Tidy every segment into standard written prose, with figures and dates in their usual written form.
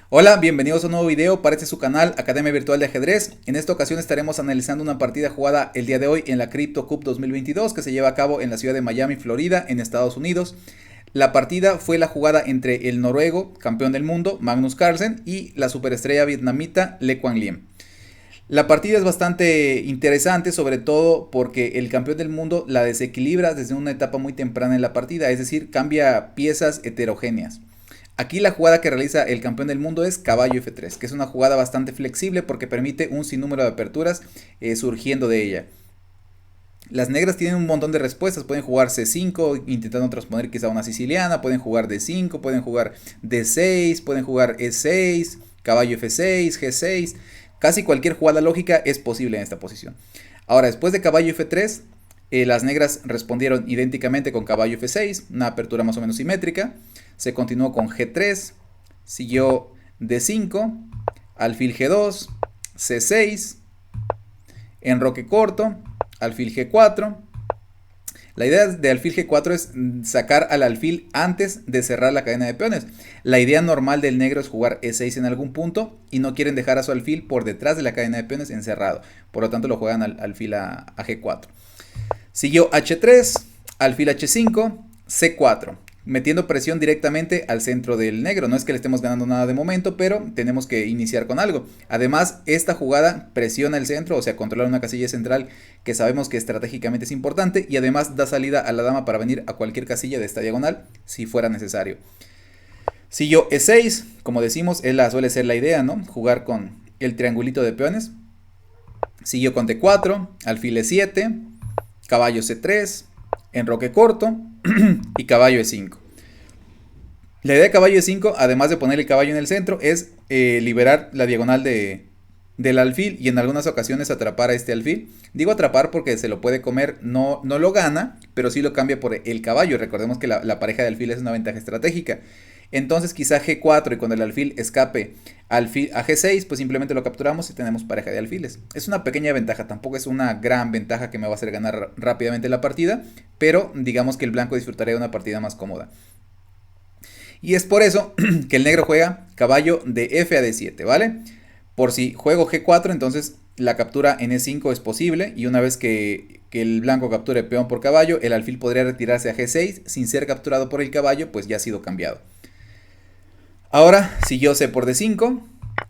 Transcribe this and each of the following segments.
Hola, bienvenidos a un nuevo video para este su canal Academia Virtual de Ajedrez. En esta ocasión estaremos analizando una partida jugada el día de hoy en la Crypto Cup 2022 que se lleva a cabo en la ciudad de Miami, Florida, en Estados Unidos. La partida fue la jugada entre el noruego, campeón del mundo, Magnus Carlsen, y la superestrella vietnamita Le Quang Liem. La partida es bastante interesante, sobre todo porque el campeón del mundo la desequilibra desde una etapa muy temprana en la partida, es decir, cambia piezas heterogéneas. Aquí la jugada que realiza el campeón del mundo es caballo F3, que es una jugada bastante flexible porque permite un sinnúmero de aperturas surgiendo de ella. Las negras tienen un montón de respuestas, pueden jugar C5 intentando transponer quizá una siciliana, pueden jugar D5, pueden jugar D6, pueden jugar E6, caballo F6, G6, casi cualquier jugada lógica es posible en esta posición. Ahora, después de caballo F3, las negras respondieron idénticamente con caballo F6, una apertura más o menos simétrica. Se continuó con G3, siguió D5, alfil G2, C6, enroque corto, alfil G4. La idea de alfil G4 es sacar al alfil antes de cerrar la cadena de peones. La idea normal del negro es jugar E6 en algún punto y no quieren dejar a su alfil por detrás de la cadena de peones encerrado. Por lo tanto lo juegan alfil a G4. Siguió H3, alfil H5, C4, metiendo presión directamente al centro del negro. No es que le estemos ganando nada de momento, pero tenemos que iniciar con algo. Además, esta jugada presiona el centro, o sea, controlar una casilla central que sabemos que estratégicamente es importante, y además da salida a la dama para venir a cualquier casilla de esta diagonal si fuera necesario. Siguió E6, como decimos, suele ser la idea, ¿no? Jugar con el triangulito de peones. Siguió con D4, alfil E7, caballo C3, enroque corto y caballo E5. La idea de caballo E5, además de poner el caballo en el centro, es liberar la diagonal del alfil y en algunas ocasiones atrapar a este alfil. Digo atrapar porque se lo puede comer, no lo gana, pero sí lo cambia por el caballo. Recordemos que la pareja de alfil es una ventaja estratégica. Entonces quizá G4 y cuando el alfil escape a G6, pues simplemente lo capturamos y tenemos pareja de alfiles. Es una pequeña ventaja, tampoco es una gran ventaja que me va a hacer ganar rápidamente la partida, pero digamos que el blanco disfrutaría de una partida más cómoda. Y es por eso que el negro juega caballo de F a D7, ¿vale? Por si juego G4, entonces la captura en E5 es posible, y una vez que el blanco capture peón por caballo, el alfil podría retirarse a G6 sin ser capturado por el caballo, pues ya ha sido cambiado. Ahora siguió C por D5,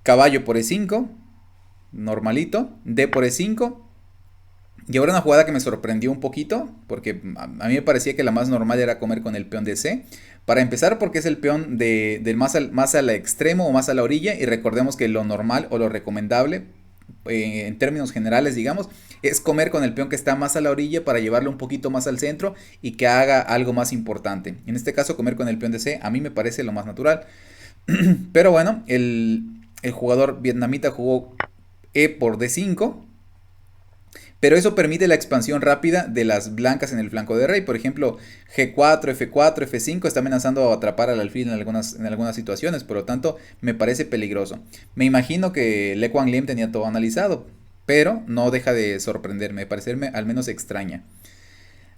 caballo por E5, normalito, D por E5. Y ahora una jugada que me sorprendió un poquito, porque a mí me parecía que la más normal era comer con el peón de C. Para empezar, porque es el peón del más al extremo o más a la orilla, y recordemos que lo normal o lo recomendable, en términos generales digamos, es comer con el peón que está más a la orilla para llevarlo un poquito más al centro y que haga algo más importante. En este caso, comer con el peón de C a mí me parece lo más natural. Pero bueno, el jugador vietnamita jugó E por D5. Pero eso permite la expansión rápida de las blancas en el flanco de rey. Por ejemplo, G4, F4, F5 está amenazando a atrapar al alfil en algunas situaciones. Por lo tanto, me parece peligroso. Me imagino que Le Quang Liem tenía todo analizado, pero no deja de sorprenderme, parecerme al menos extraña.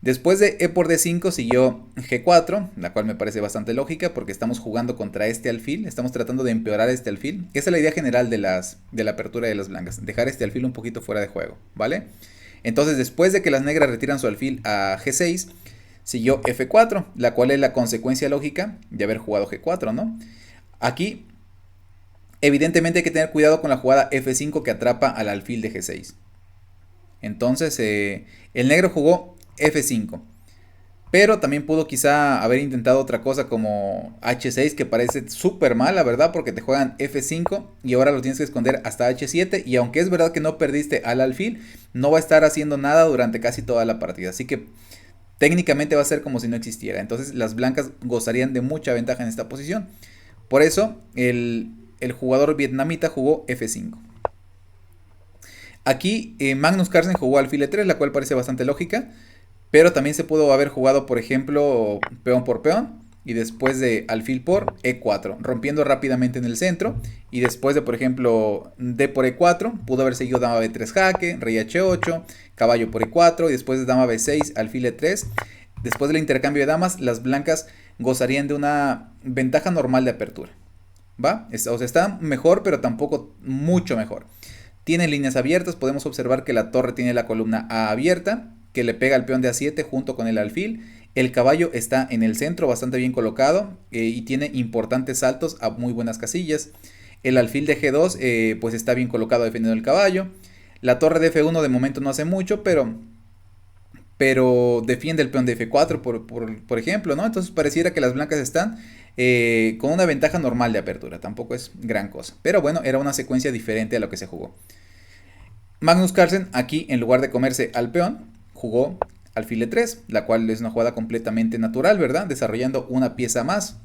Después de E por D5 siguió G4, la cual me parece bastante lógica porque estamos jugando contra este alfil, estamos tratando de empeorar este alfil. Esa es la idea general de la apertura de las blancas, dejar este alfil un poquito fuera de juego, ¿vale? Entonces, después de que las negras retiran su alfil a G6, siguió F4, la cual es la consecuencia lógica de haber jugado G4, ¿no? Aquí, evidentemente hay que tener cuidado con la jugada F5 que atrapa al alfil de G6. Entonces, el negro jugó F5. Pero también pudo quizá haber intentado otra cosa como H6, que parece súper mal, la verdad, porque te juegan F5 y ahora lo tienes que esconder hasta H7. Y aunque es verdad que no perdiste al alfil, no va a estar haciendo nada durante casi toda la partida. Así que técnicamente va a ser como si no existiera. Entonces las blancas gozarían de mucha ventaja en esta posición. Por eso el jugador vietnamita jugó F5. Aquí Magnus Carlsen jugó alfil E3, la cual parece bastante lógica. Pero también se pudo haber jugado, por ejemplo, peón por peón y después de alfil por E4, rompiendo rápidamente en el centro. Y después de, por ejemplo, D por E4, pudo haber seguido dama B3 jaque, rey H8, caballo por E4 y después de dama B6, alfil E3. Después del intercambio de damas, las blancas gozarían de una ventaja normal de apertura. ¿Va? O sea, está mejor, pero tampoco mucho mejor. Tiene líneas abiertas, podemos observar que la torre tiene la columna A abierta, que le pega al peón de A7 junto con el alfil. El caballo está en el centro, bastante bien colocado, y tiene importantes saltos a muy buenas casillas. El alfil de G2 pues está bien colocado defendiendo el caballo. La torre de F1 de momento no hace mucho, pero defiende el peón de F4, por ejemplo, ¿no? Entonces pareciera que las blancas están con una ventaja normal de apertura, tampoco es gran cosa. Pero bueno, era una secuencia diferente a lo que se jugó. Magnus Carlsen aquí, en lugar de comerse al peón, jugó alfil E3, la cual es una jugada completamente natural, ¿verdad? Desarrollando una pieza más.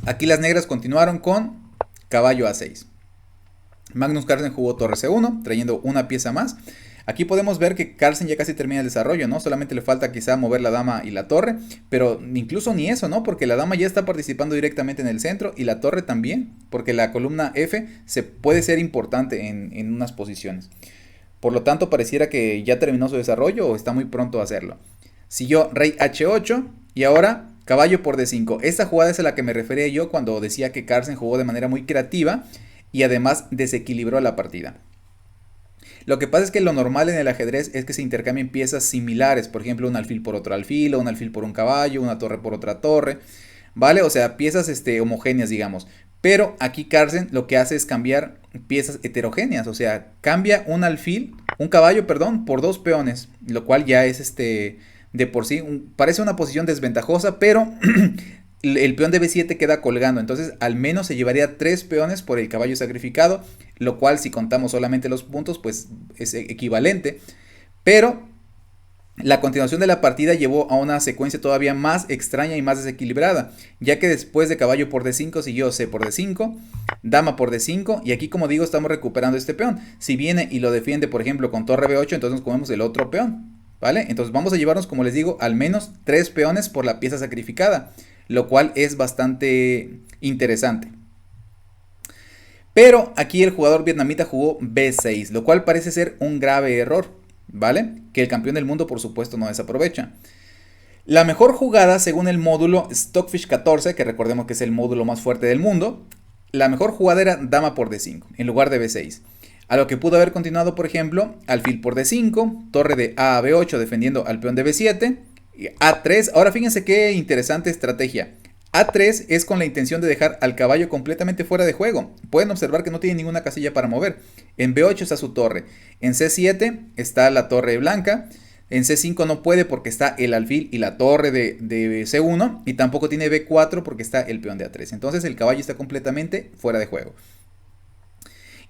Aquí las negras continuaron con caballo A6. Magnus Carlsen jugó torre C1, trayendo una pieza más. Aquí podemos ver que Carlsen ya casi termina el desarrollo, ¿no? Solamente le falta quizá mover la dama y la torre, pero incluso ni eso, ¿no? Porque la dama ya está participando directamente en el centro y la torre también, porque la columna F puede ser importante en unas posiciones. Por lo tanto, pareciera que ya terminó su desarrollo o está muy pronto a hacerlo. Siguió rey H8 y ahora caballo por D5. Esta jugada es a la que me refería yo cuando decía que Carlsen jugó de manera muy creativa y además desequilibró la partida. Lo que pasa es que lo normal en el ajedrez es que se intercambien piezas similares, por ejemplo un alfil por otro alfil, o un alfil por un caballo, una torre por otra torre, ¿vale? O sea, piezas homogéneas, digamos. Pero aquí Carlsen lo que hace es cambiar piezas heterogéneas, o sea, cambia un caballo, perdón, por dos peones, lo cual ya es de por sí, parece una posición desventajosa, pero el peón de B7 queda colgando, entonces al menos se llevaría 3 peones por el caballo sacrificado, lo cual si contamos solamente los puntos pues es equivalente, pero la continuación de la partida llevó a una secuencia todavía más extraña y más desequilibrada, ya que después de caballo por D5 siguió C por D5, dama por D5 y aquí como digo estamos recuperando este peón. Si viene y lo defiende por ejemplo con torre B8 entonces nos comemos el otro peón, ¿vale? Entonces vamos a llevarnos como les digo al menos 3 peones por la pieza sacrificada, lo cual es bastante interesante. Pero aquí el jugador vietnamita jugó B6, lo cual parece ser un grave error, ¿vale? Que el campeón del mundo por supuesto no desaprovecha. La mejor jugada según el módulo Stockfish 14, que recordemos que es el módulo más fuerte del mundo, la mejor jugada era dama por D5 en lugar de B6. A lo que pudo haber continuado por ejemplo alfil por D5, torre de A a B8 defendiendo al peón de B7, A3, ahora fíjense qué interesante estrategia. A3 es con la intención de dejar al caballo completamente fuera de juego. Pueden observar que no tiene ninguna casilla para mover. En B8 está su torre. En C7 está la torre blanca. En C5 no puede porque está el alfil y la torre de C1. Y tampoco tiene B4 porque está el peón de A3. Entonces el caballo está completamente fuera de juego.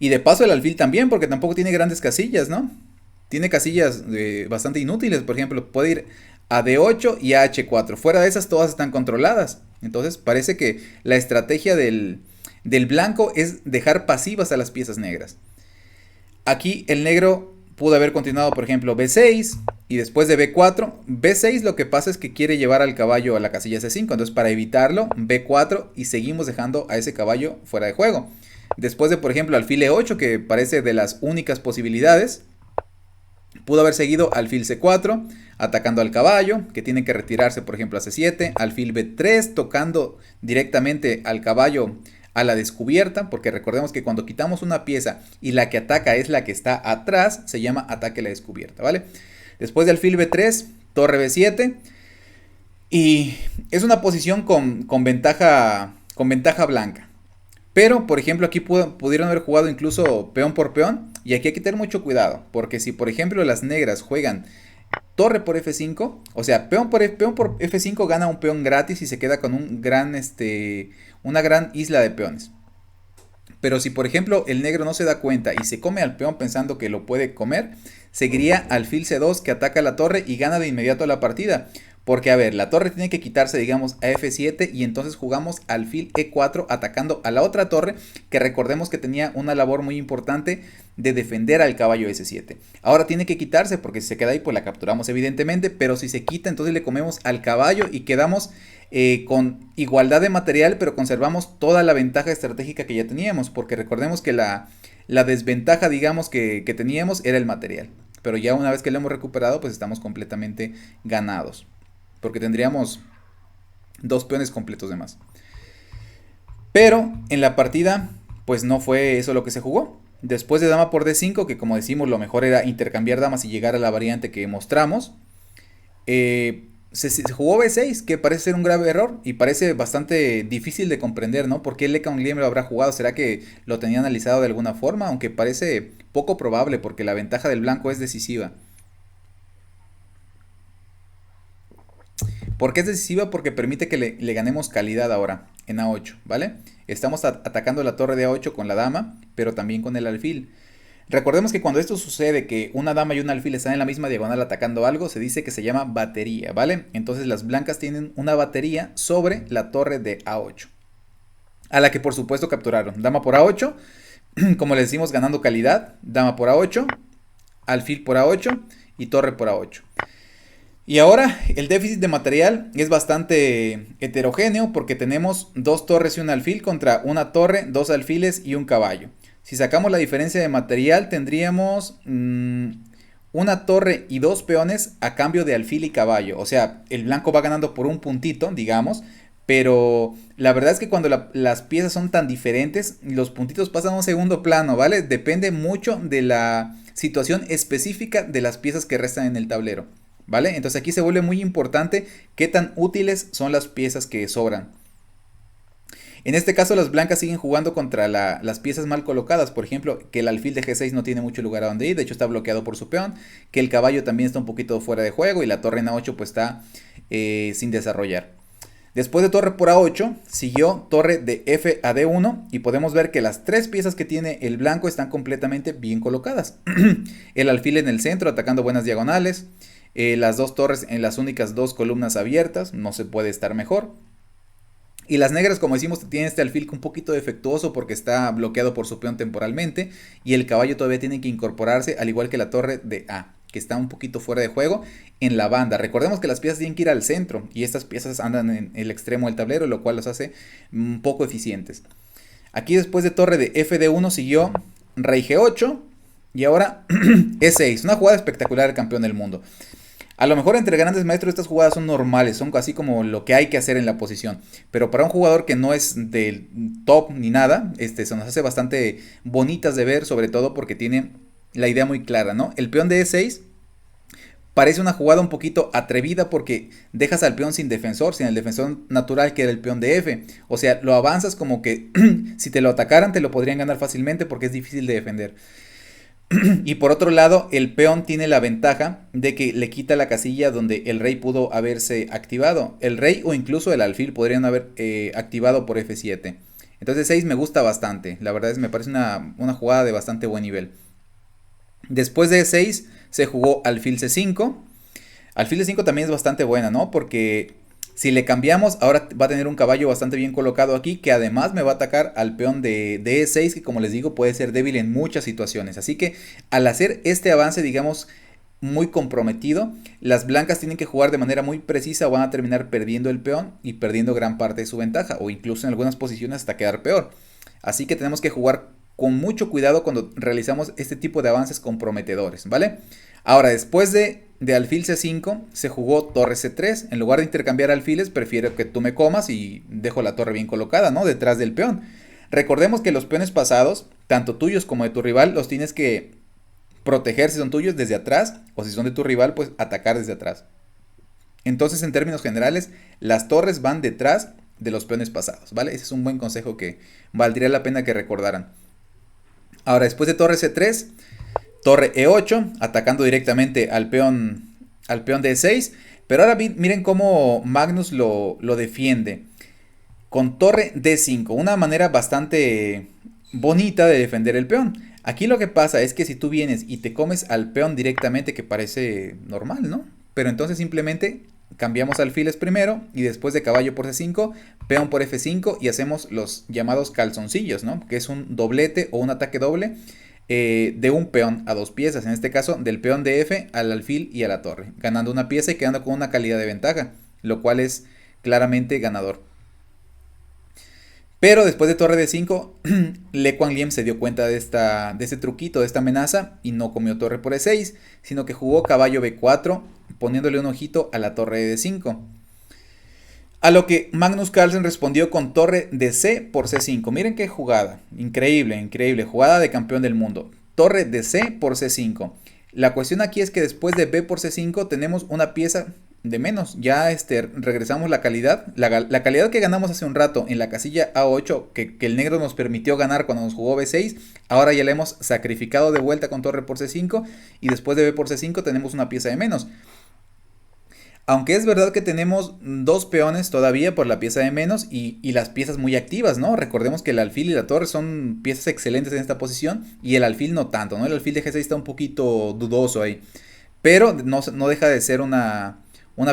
Y de paso el alfil también porque tampoco tiene grandes casillas, ¿no? Tiene casillas bastante inútiles. Por ejemplo, puede ir a D8 y a H4. Fuera de esas todas están controladas. Entonces parece que la estrategia del blanco es dejar pasivas a las piezas negras. Aquí el negro pudo haber continuado por ejemplo B6 y después de B4. B6 lo que pasa es que quiere llevar al caballo a la casilla C5. Entonces para evitarlo B4 y seguimos dejando a ese caballo fuera de juego. Después de por ejemplo alfil E8 que parece de las únicas posibilidades. Pudo haber seguido alfil C4, atacando al caballo, que tiene que retirarse por ejemplo a C7, alfil B3, tocando directamente al caballo a la descubierta, porque recordemos que cuando quitamos una pieza y la que ataca es la que está atrás, se llama ataque a la descubierta, ¿vale? Después de alfil B3, torre B7, y es una posición con ventaja blanca. Pero, por ejemplo, aquí pudieron haber jugado incluso peón por peón. Y aquí hay que tener mucho cuidado. Porque si, por ejemplo, las negras juegan torre por F5. O sea, peón por F5 gana un peón gratis y se queda con una gran isla de peones. Pero si, por ejemplo, el negro no se da cuenta y se come al peón pensando que lo puede comer, seguiría alfil C2 que ataca la torre y gana de inmediato la partida. Porque, a ver, la torre tiene que quitarse, digamos, a F7 y entonces jugamos alfil E4 atacando a la otra torre que recordemos que tenía una labor muy importante de defender al caballo S7. Ahora tiene que quitarse porque si se queda ahí pues la capturamos evidentemente, pero si se quita entonces le comemos al caballo y quedamos con igualdad de material pero conservamos toda la ventaja estratégica que ya teníamos porque recordemos que la desventaja digamos que teníamos era el material. Pero ya una vez que lo hemos recuperado pues estamos completamente ganados. porque tendríamos dos peones completos de más. Pero en la partida, pues no fue eso lo que se jugó. Después de dama por d5, que como decimos lo mejor era intercambiar damas y llegar a la variante que mostramos, se jugó b6, que parece ser un grave error y parece bastante difícil de comprender, ¿no? ¿Por qué Lee Kuan-Yeong lo habrá jugado? ¿Será que lo tenía analizado de alguna forma? Aunque parece poco probable porque la ventaja del blanco es decisiva. ¿Por qué es decisiva? Porque permite que le ganemos calidad ahora en A8, ¿vale? Estamos atacando la torre de A8 con la dama, pero también con el alfil. Recordemos que cuando esto sucede, que una dama y un alfil están en la misma diagonal atacando algo, se dice que se llama batería, ¿vale? Entonces las blancas tienen una batería sobre la torre de A8, a la que por supuesto capturaron. Dama por A8, como les decimos, ganando calidad. Dama por A8, alfil por A8 y torre por A8. Y ahora el déficit de material es bastante heterogéneo porque tenemos dos torres y un alfil contra una torre, dos alfiles y un caballo. Si sacamos la diferencia de material tendríamos una torre y dos peones a cambio de alfil y caballo. O sea, el blanco va ganando por un puntito, digamos, pero la verdad es que cuando las piezas son tan diferentes, los puntitos pasan a un segundo plano, ¿vale? Depende mucho de la situación específica de las piezas que restan en el tablero, ¿vale? Entonces aquí se vuelve muy importante qué tan útiles son las piezas que sobran. En este caso las blancas siguen jugando contra las piezas mal colocadas, por ejemplo, que el alfil de G6 no tiene mucho lugar a donde ir, de hecho está bloqueado por su peón, que el caballo también está un poquito fuera de juego y la torre en A8 pues está sin desarrollar. Después de torre por A8, siguió torre de F a D1 y podemos ver que las tres piezas que tiene el blanco están completamente bien colocadas. El alfil en el centro atacando buenas diagonales, las dos torres en las únicas dos columnas abiertas, no se puede estar mejor. Y las negras, como decimos, tienen este alfil un poquito defectuoso porque está bloqueado por su peón temporalmente. Y el caballo todavía tiene que incorporarse, al igual que la torre de A, que está un poquito fuera de juego en la banda. Recordemos que las piezas tienen que ir al centro y estas piezas andan en el extremo del tablero, lo cual los hace un poco eficientes. Aquí después de torre de FD1 siguió rey G8 y ahora E6, una jugada espectacular del campeón del mundo. A lo mejor entre grandes maestros estas jugadas son normales, son casi como lo que hay que hacer en la posición. Pero para un jugador que no es del top ni nada, se nos hace bastante bonitas de ver, sobre todo porque tiene la idea muy clara, ¿no? El peón de E6 parece una jugada un poquito atrevida porque dejas al peón sin defensor, sin el defensor natural que era el peón de F. O sea, lo avanzas como que si te lo atacaran te lo podrían ganar fácilmente porque es difícil de defender. Y por otro lado, el peón tiene la ventaja de que le quita la casilla donde el rey pudo haberse activado. El rey o incluso el alfil podrían haber activado por F7. Entonces 6 me gusta bastante. La verdad es me parece una jugada de bastante buen nivel. Después de E6 se jugó alfil C5. Alfil C5 también es bastante buena, ¿no? Porque si le cambiamos, ahora va a tener un caballo bastante bien colocado aquí, que además me va a atacar al peón de E6, que como les digo puede ser débil en muchas situaciones. Así que al hacer este avance, digamos, muy comprometido, las blancas tienen que jugar de manera muy precisa o van a terminar perdiendo el peón y perdiendo gran parte de su ventaja, o incluso en algunas posiciones hasta quedar peor. Así que tenemos que jugar con mucho cuidado cuando realizamos este tipo de avances comprometedores, ¿vale? Ahora, después de alfil C5, se jugó torre C3. En lugar de intercambiar alfiles, prefiero que tú me comas y dejo la torre bien colocada, ¿no? Detrás del peón. Recordemos que los peones pasados, tanto tuyos como de tu rival, los tienes que proteger si son tuyos desde atrás, o si son de tu rival, pues atacar desde atrás. Entonces, en términos generales, las torres van detrás de los peones pasados, ¿vale? Ese es un buen consejo que valdría la pena que recordaran. Ahora, después de torre C3... torre E8, atacando directamente al peón de E6. Pero ahora miren cómo Magnus lo defiende. Con torre D5, una manera bastante bonita de defender el peón. Aquí lo que pasa es que si tú vienes y te comes al peón directamente, que parece normal, ¿no? Pero entonces simplemente cambiamos alfiles primero y después de caballo por C5, peón por F5 y hacemos los llamados calzoncillos, ¿no? Que es un doblete o un ataque doble. De un peón a dos piezas, en este caso del peón de F al alfil y a la torre, ganando una pieza y quedando con una calidad de ventaja, lo cual es claramente ganador. Pero después de torre de 5, Lee Kuan-Yeong se dio cuenta de este truquito, de esta amenaza, y no comió torre por E6, sino que jugó caballo B4, poniéndole un ojito a la torre de D5. A lo que Magnus Carlsen respondió con torre de C por C5. Miren qué jugada. Increíble, increíble. Jugada de campeón del mundo. Torre de C por C5. La cuestión aquí es que después de B por C5 tenemos una pieza de menos. Ya regresamos la calidad. La calidad que ganamos hace un rato en la casilla A8 que el negro nos permitió ganar cuando nos jugó B6. Ahora ya la hemos sacrificado de vuelta con torre por C5. Y después de B por C5 tenemos una pieza de menos. Aunque es verdad que tenemos dos peones todavía por la pieza de menos y las piezas muy activas, ¿no? Recordemos que el alfil y la torre son piezas excelentes en esta posición y el alfil no tanto, ¿no? El alfil de G6 está un poquito dudoso ahí, pero no deja de ser una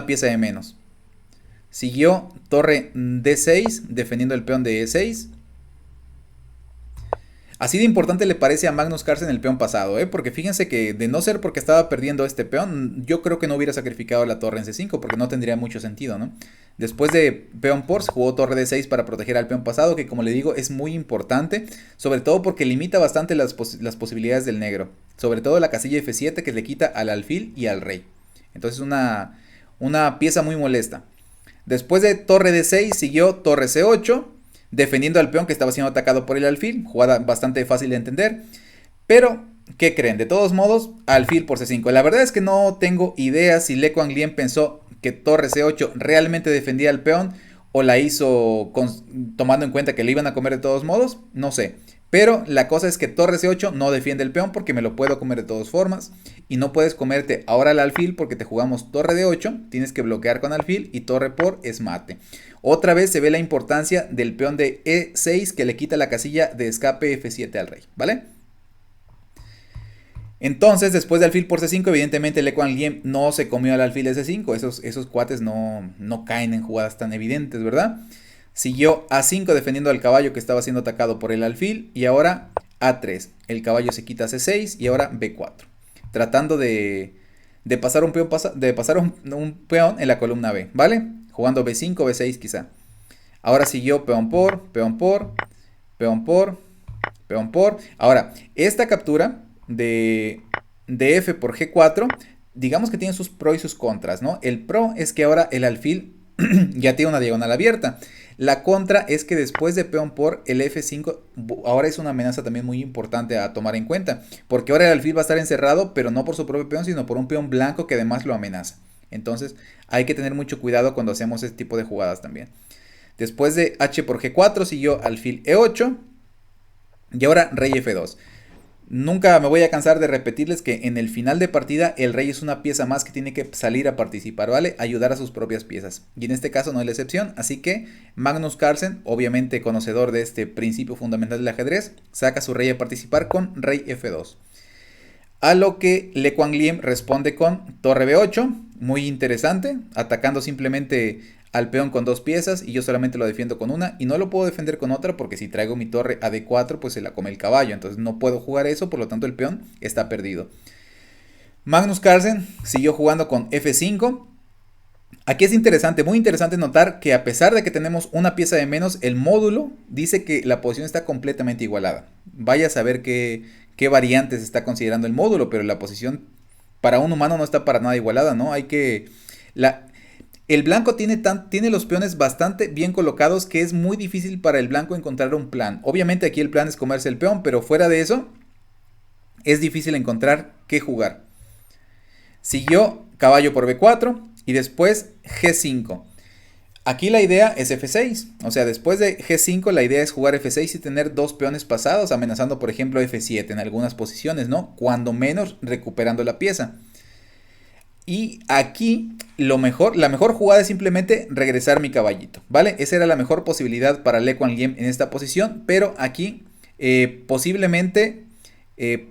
pieza de menos. Siguió torre D6 defendiendo el peón de E6. Así de importante le parece a Magnus Carlsen el peón pasado, porque fíjense que de no ser porque estaba perdiendo este peón, yo creo que no hubiera sacrificado la torre en C5 porque no tendría mucho sentido, ¿no? Después de peón por, jugó torre D6 para proteger al peón pasado, que como le digo es muy importante, sobre todo porque limita bastante las posibilidades del negro, sobre todo la casilla F7 que le quita al alfil y al rey. Entonces una pieza muy molesta. Después de torre D6 siguió torre C8. Defendiendo al peón que estaba siendo atacado por el alfil. Jugada bastante fácil de entender. Pero, ¿qué creen? De todos modos, alfil por C5. La verdad es que no tengo idea si Le Quang Lien pensó que torre C8 realmente defendía al peón. O la hizo tomando en cuenta que le iban a comer de todos modos. No sé. Pero la cosa es que torre C8 no defiende el peón porque me lo puedo comer de todas formas. Y no puedes comerte ahora el alfil porque te jugamos torre D8. Tienes que bloquear con alfil y torre por es mate. Otra vez se ve la importancia del peón de E6 que le quita la casilla de escape F7 al rey, ¿vale? Entonces, después de alfil por C5, evidentemente Le Quang Lien no se comió al alfil de C5. Esos cuates no caen en jugadas tan evidentes, ¿verdad? Siguió A5 defendiendo al caballo que estaba siendo atacado por el alfil. Y ahora A3. El caballo se quita a C6 y ahora B4. Tratando de pasar un peón en la columna B, ¿vale? Jugando B5, B6 quizá. Ahora siguió peón por, peón por, peón por, peón por. Ahora, esta captura de F por G4, digamos que tiene sus pros y sus contras, ¿no? El pro es que ahora el alfil ya tiene una diagonal abierta. La contra es que después de peón por, el F5 ahora es una amenaza también muy importante a tomar en cuenta. Porque ahora el alfil va a estar encerrado, pero no por su propio peón, sino por un peón blanco que además lo amenaza. Entonces hay que tener mucho cuidado cuando hacemos este tipo de jugadas también. Después de H por G4 siguió alfil E8 y ahora rey F2. Nunca me voy a cansar de repetirles que en el final de partida el rey es una pieza más que tiene que salir a participar, ¿vale? Ayudar a sus propias piezas. Y en este caso no es la excepción, así que Magnus Carlsen, obviamente conocedor de este principio fundamental del ajedrez, saca a su rey a participar con rey F2. A lo que Le Quang Lien responde con torre B8, muy interesante, atacando simplemente al peón con dos piezas y yo solamente lo defiendo con una y no lo puedo defender con otra porque si traigo mi torre a D4 pues se la come el caballo, entonces no puedo jugar eso, por lo tanto el peón está perdido. Magnus Carlsen siguió jugando con F5. Aquí es interesante, muy interesante notar que a pesar de que tenemos una pieza de menos, el módulo dice que la posición está completamente igualada. Vaya a saber qué variantes está considerando el módulo, pero la posición para un humano no está para nada igualada, ¿no? El blanco tiene los peones bastante bien colocados que es muy difícil para el blanco encontrar un plan. Obviamente aquí el plan es comerse el peón, pero fuera de eso es difícil encontrar qué jugar. Siguió caballo por B4 y después G5. Aquí la idea es F6, o sea, después de G5 la idea es jugar F6 y tener dos peones pasados, amenazando por ejemplo F7 en algunas posiciones, ¿no? Cuando menos recuperando la pieza. Y aquí la mejor jugada es simplemente regresar mi caballito, ¿vale? Esa era la mejor posibilidad para Le Quang Lien en esta posición, pero aquí posiblemente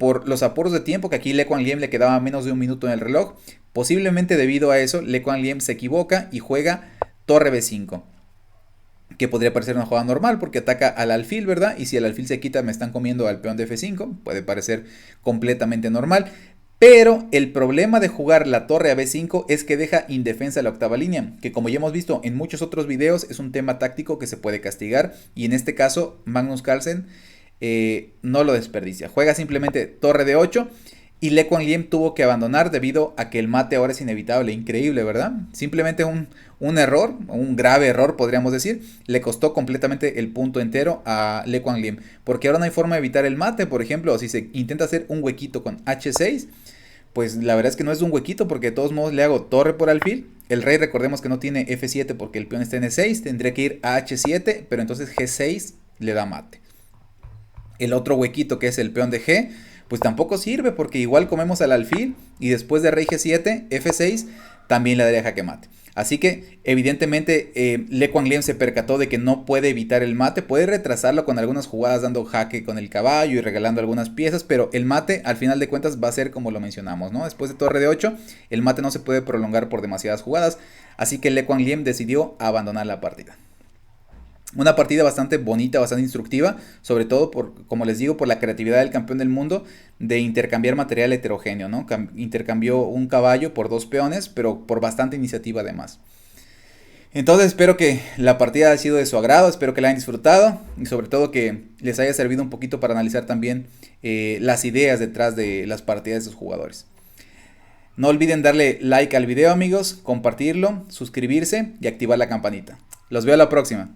por los apuros de tiempo, que aquí Le Quang Lien le quedaba menos de un minuto en el reloj, posiblemente debido a eso Le Quang Lien se equivoca y juega torre B5. Que podría parecer una jugada normal porque ataca al alfil, ¿verdad? Y si el alfil se quita me están comiendo al peón de F5, puede parecer completamente normal. Pero el problema de jugar la torre a B5 es que deja indefensa la octava línea, que como ya hemos visto en muchos otros videos es un tema táctico que se puede castigar y en este caso Magnus Carlsen no lo desperdicia. Juega simplemente torre D8 Y Le Quan Liem tuvo que abandonar debido a que el mate ahora es inevitable. Increíble, ¿verdad? Simplemente un error, un grave error podríamos decir, le costó completamente el punto entero a Le Quan Liem. Porque ahora no hay forma de evitar el mate, por ejemplo, si se intenta hacer un huequito con H6, pues la verdad es que no es un huequito porque de todos modos le hago torre por alfil. El rey recordemos que no tiene F7 porque el peón está en E6, tendría que ir a H7, pero entonces G6 le da mate. El otro huequito que es el peón de G, pues tampoco sirve porque igual comemos al alfil y después de rey G7, F6 también le daría jaque mate. Así que evidentemente Le Quan Liem se percató de que no puede evitar el mate, puede retrasarlo con algunas jugadas dando jaque con el caballo y regalando algunas piezas, pero el mate al final de cuentas va a ser como lo mencionamos, ¿no? Después de torre de 8, el mate no se puede prolongar por demasiadas jugadas, así que Le Quan Liem decidió abandonar la partida. Una partida bastante bonita, bastante instructiva, sobre todo por, como les digo, por la creatividad del campeón del mundo de intercambiar material heterogéneo, ¿no? Intercambió un caballo por 2 peones, pero por bastante iniciativa además. Entonces espero que la partida haya sido de su agrado, espero que la hayan disfrutado y sobre todo que les haya servido un poquito para analizar también las ideas detrás de las partidas de sus jugadores. No olviden darle like al video amigos, compartirlo, suscribirse y activar la campanita. Los veo a la próxima.